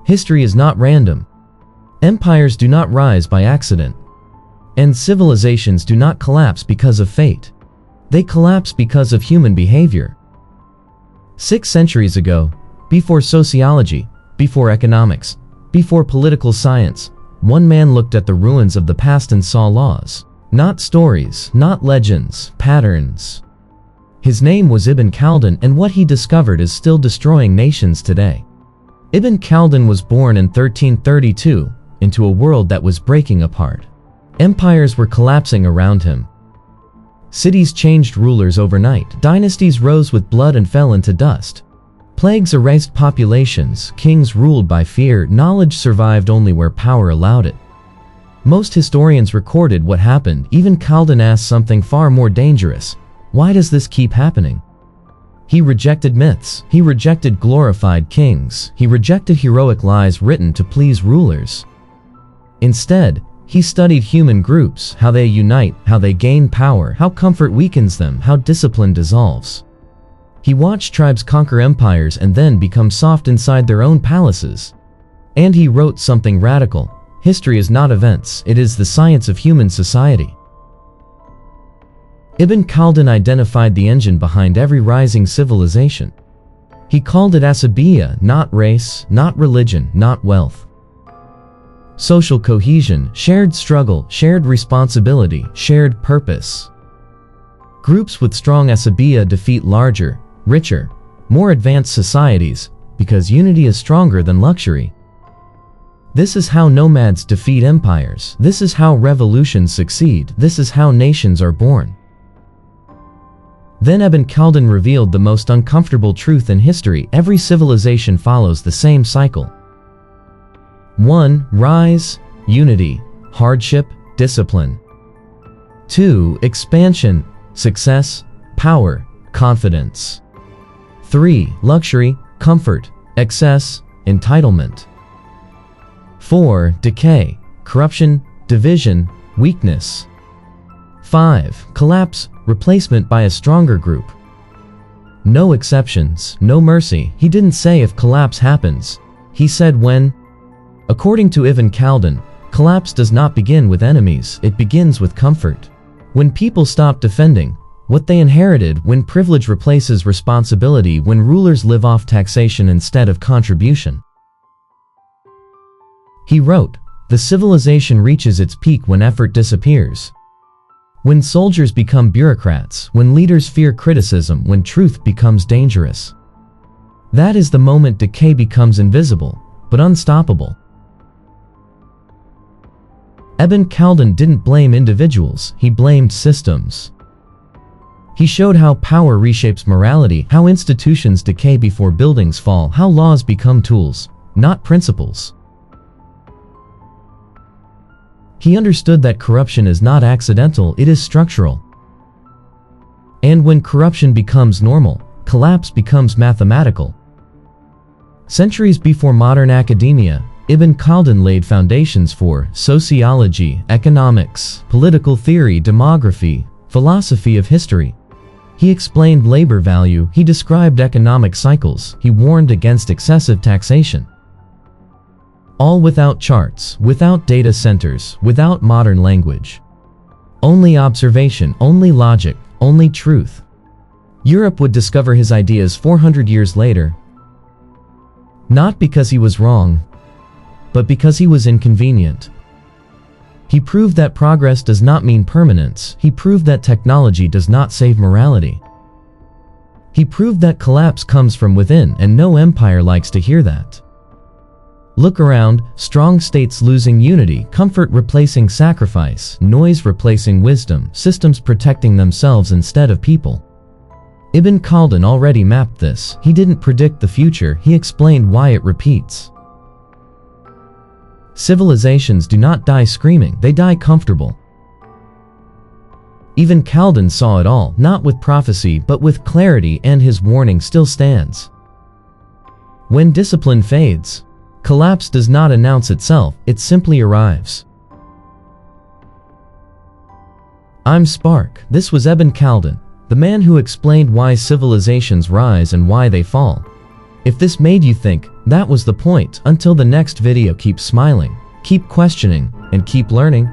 History is not random. Empires do not rise by accident. And civilizations do not collapse because of fate. They collapse because of human behavior. 6 centuries ago, before sociology, before economics, before political science, one man looked at the ruins of the past and saw laws. Not stories, not legends, patterns. His name was Ibn Khaldun, and what he discovered is still destroying nations today. Ibn Khaldun was born in 1332 into a world that was breaking apart. Empires were collapsing around him. Cities changed rulers overnight. Dynasties rose with blood and fell into dust. Plagues erased populations. Kings ruled by fear. Knowledge survived only where power allowed it. Most historians recorded what happened. Even Khaldun asked something far more dangerous. Why does this keep happening? He rejected myths. He rejected glorified kings. He rejected heroic lies written to please rulers. Instead, he studied human groups, how they unite, how they gain power, how comfort weakens them, how discipline dissolves. He watched tribes conquer empires and then become soft inside their own palaces. And he wrote something radical. History is not events, it is the science of human society. Ibn Khaldun identified the engine behind every rising civilization. He called it asabiya, not race, not religion, not wealth. Social cohesion, shared struggle, shared responsibility, shared purpose. Groups with strong asabiya defeat larger, richer, more advanced societies because unity is stronger than luxury. This is how nomads defeat empires. This is how revolutions succeed. This is how nations are born. Then Ibn Khaldun revealed the most uncomfortable truth in history. Every civilization follows the same cycle. 1. Rise, unity, hardship, discipline. 2. Expansion, success, power, confidence. 3. Luxury, comfort, excess, entitlement. 4. Decay, corruption, division, weakness. 5. Collapse, replacement by a stronger group. No exceptions, no mercy. He didn't say if collapse happens. He said when. According to Ibn Khaldun, collapse does not begin with enemies, it begins with comfort. When people stop defending what they inherited, when privilege replaces responsibility, when rulers live off taxation instead of contribution. He wrote, the civilization reaches its peak when effort disappears. When soldiers become bureaucrats, when leaders fear criticism, when truth becomes dangerous. That is the moment decay becomes invisible, but unstoppable. Ibn Khaldun didn't blame individuals, he blamed systems. He showed how power reshapes morality, how institutions decay before buildings fall, how laws become tools, not principles. He understood that corruption is not accidental, it is structural. And when corruption becomes normal, collapse becomes mathematical. Centuries before modern academia, Ibn Khaldun laid foundations for sociology, economics, political theory, demography, philosophy of history. He explained labor value, he described economic cycles, he warned against excessive taxation. All without charts, without data centers, without modern language. Only observation, only logic, only truth. Europe would discover his ideas 400 years later. Not because he was wrong, but because he was inconvenient. He proved that progress does not mean permanence. He proved that technology does not save morality. He proved that collapse comes from within, and no empire likes to hear that. Look around, strong states losing unity, comfort replacing sacrifice, noise replacing wisdom, systems protecting themselves instead of people. Ibn Khaldun already mapped this. He didn't predict the future, he explained why it repeats. Civilizations do not die screaming, they die comfortable. Ibn Khaldun saw it all, not with prophecy but with clarity, and his warning still stands. When discipline fades, collapse does not announce itself, it simply arrives. I'm Spark. This was Ibn Khaldun, the man who explained why civilizations rise and why they fall. If this made you think, That was the point. Until the next video, keep smiling, keep questioning, and keep learning.